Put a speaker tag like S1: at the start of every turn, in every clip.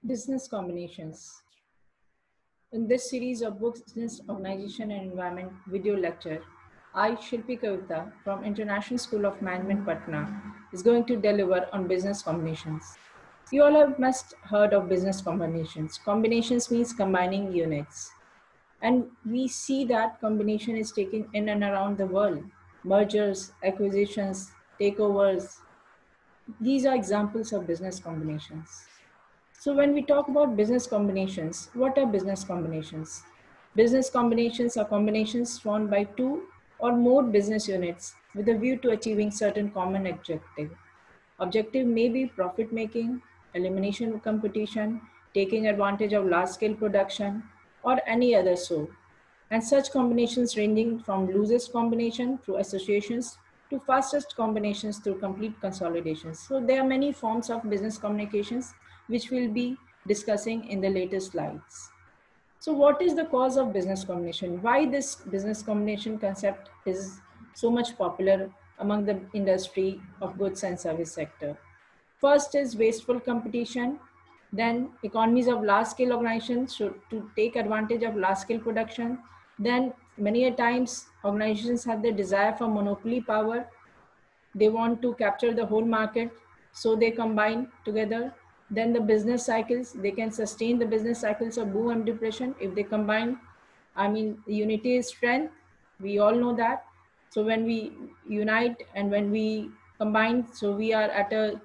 S1: Business combinations. In this series of business organization and environment video lecture, I, Shilpi Kavita from International School of Management, Patna, is going to deliver on business combinations. You all have must heard of business combinations. Combinations means combining units. And we see that combination is taken in and around the world. Mergers, acquisitions, takeovers. These are examples of business combinations. So when we talk about business combinations, what are business combinations? Business combinations are combinations formed by two or more business units with a view to achieving certain common objective. Objective may be profit making, elimination of competition, taking advantage of large scale production, or any other so. And such combinations ranging from loosest combination through associations to fastest combinations through complete consolidations. So there are many forms of business communications which we'll be discussing in the later slides. So what is the cause of business combination? Why this business combination concept is so much popular among the industry of goods and service sector? First is wasteful competition. Then economies of large scale organizations should to take advantage of large scale production. Then many a times organizations have the desire for monopoly power. They want to capture the whole market, so they combine together. Then the business cycles, they can sustain the business cycles of boom and depression if they combine. I mean, unity is strength. We all know that. So when we unite and when we combine, so we are at a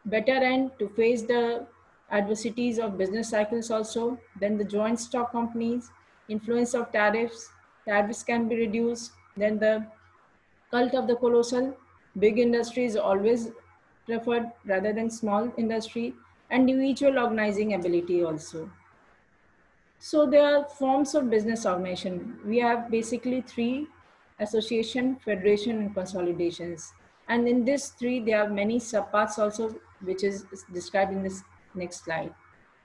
S1: better end to face the adversities of business cycles also. Then the joint stock companies, influence of tariffs, tariffs can be reduced. Then the cult of the colossal, big industry is always preferred rather than small industry, and individual organizing ability also. So there are forms of business organization. We have basically three: association, federation, and consolidations. And in this three, there are many subparts also, which is described in this next slide.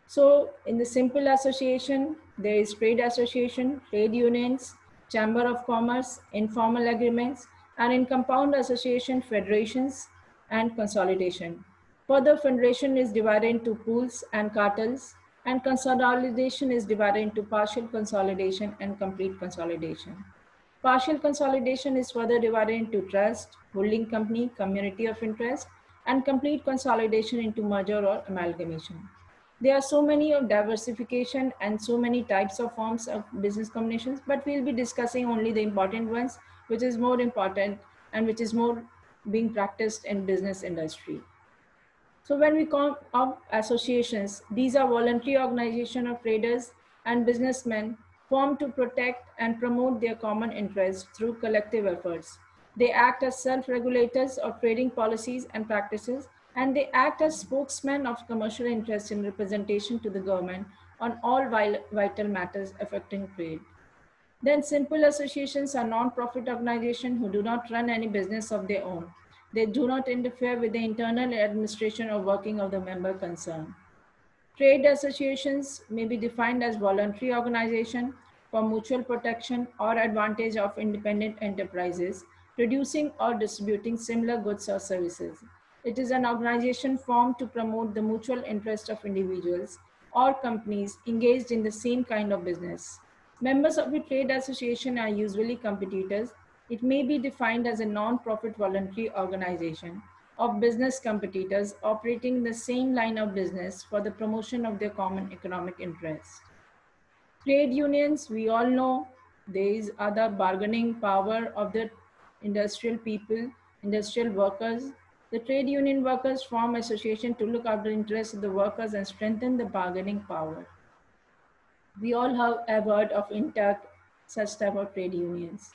S1: So in the simple association, there is trade association, trade unions, chamber of commerce, informal agreements, and in compound association, federations and consolidation. Further, federation is divided into pools and cartels, and consolidation is divided into partial consolidation and complete consolidation. Partial consolidation is further divided into trust, holding company, community of interest, and complete consolidation into merger or amalgamation. There are so many of diversification and so many types of forms of business combinations, but we'll be discussing only the important ones, which is more important and which is more being practiced in business industry. So when we call up associations, these are voluntary organizations of traders and businessmen formed to protect and promote their common interests through collective efforts. They act as self-regulators of trading policies and practices, and they act as spokesmen of commercial interests in representation to the government on all vital matters affecting trade. Then simple associations are non-profit organizations who do not run any business of their own. They do not interfere with the internal administration or working of the member concerned. Trade associations may be defined as voluntary organizations for mutual protection or advantage of independent enterprises producing or distributing similar goods or services. It is an organization formed to promote the mutual interest of individuals or companies engaged in the same kind of business. Members of a trade association are usually competitors. It may be defined as a non-profit voluntary organization of business competitors operating in the same line of business for the promotion of their common economic interests. Trade unions, we all know, these are the bargaining power of the industrial people, industrial workers. The trade union workers form association to look after the interests of the workers and strengthen the bargaining power. We all have heard of INTAC, such type of trade unions.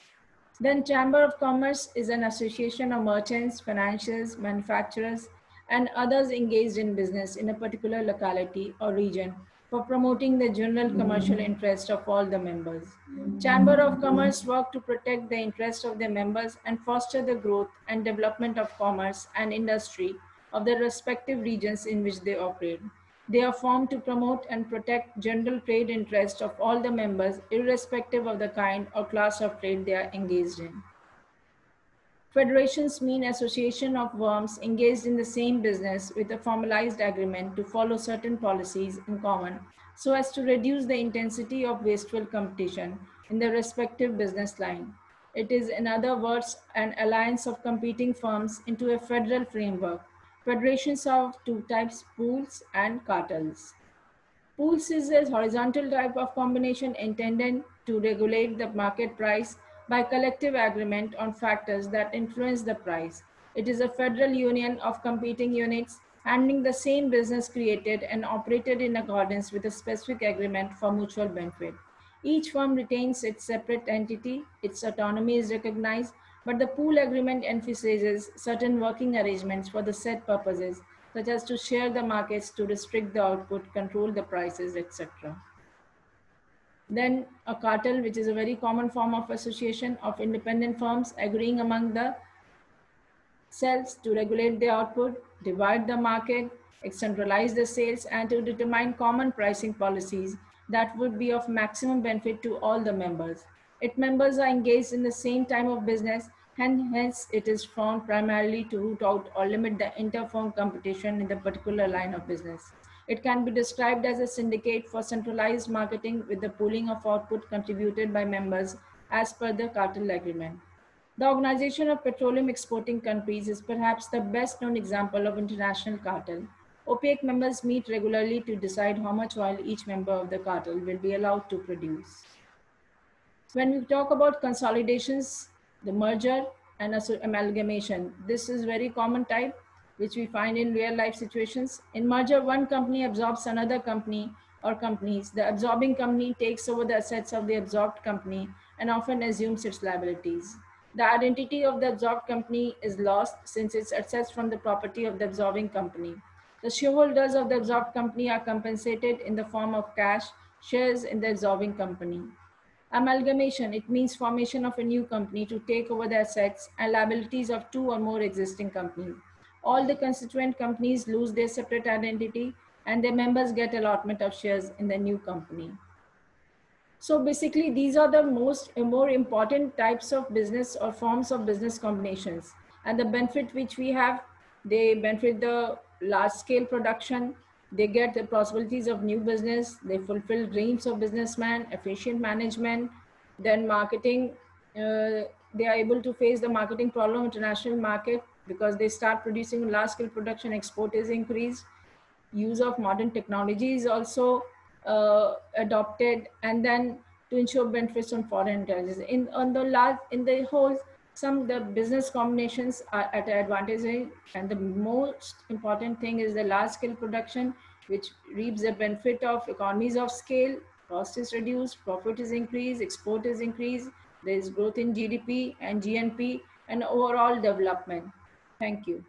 S1: Then Chamber of Commerce is an association of merchants, financiers, manufacturers, and others engaged in business in a particular locality or region for promoting the general commercial interest of all the members. Chamber of Commerce work to protect the interests of their members and foster the growth and development of commerce and industry of the respective regions in which they operate. They are formed to promote and protect general trade interests of all the members, irrespective of the kind or class of trade they are engaged in. Federations mean association of firms engaged in the same business with a formalized agreement to follow certain policies in common so as to reduce the intensity of wasteful competition in the respective business line. It is, in other words, an alliance of competing firms into a federal framework. Federations are of two types: pools and cartels. Pools is a horizontal type of combination intended to regulate the market price by collective agreement on factors that influence the price. It is a federal union of competing units handling the same business created and operated in accordance with a specific agreement for mutual benefit. Each firm retains its separate entity, its autonomy is recognized, but the pool agreement emphasizes certain working arrangements for the set purposes, such as to share the markets, to restrict the output, control the prices, etc. Then a cartel, which is a very common form of association of independent firms agreeing among the cells to regulate the output, divide the market, centralize the sales, and to determine common pricing policies that would be of maximum benefit to all the members. Its members are engaged in the same time of business, and hence it is formed primarily to root out or limit the inter-firm competition in the particular line of business. It can be described as a syndicate for centralized marketing with the pooling of output contributed by members as per the cartel agreement. The Organization of Petroleum Exporting Countries is perhaps the best known example of international cartel. OPEC members meet regularly to decide how much oil each member of the cartel will be allowed to produce. When we talk about consolidations, the merger and amalgamation, this is very common type which we find in real life situations. In merger, one company absorbs another company or companies. The absorbing company takes over the assets of the absorbed company and often assumes its liabilities. The identity of the absorbed company is lost since its assets from the property of the absorbing company. The shareholders of the absorbed company are compensated in the form of cash, shares in the absorbing company. Amalgamation, it means formation of a new company to take over the assets and liabilities of two or more existing companies. All the constituent companies lose their separate identity and their members get allotment of shares in the new company. So basically, these are the more important types of business or forms of business combinations. And the benefit which we have, they benefit the large scale production, they get the possibilities of new business, they fulfill dreams of businessmen, efficient management, then marketing, they are able to face the marketing problem international market because they start producing large scale production, export is increased, use of modern technology is also adopted, and then to ensure benefits on foreign intelligence. In the whole, the business combinations are at an advantage, and the most important thing is the large scale production, which reaps the benefit of economies of scale. Cost is reduced, profit is increased, export is increased. There is growth in GDP and GNP and overall development. Thank you.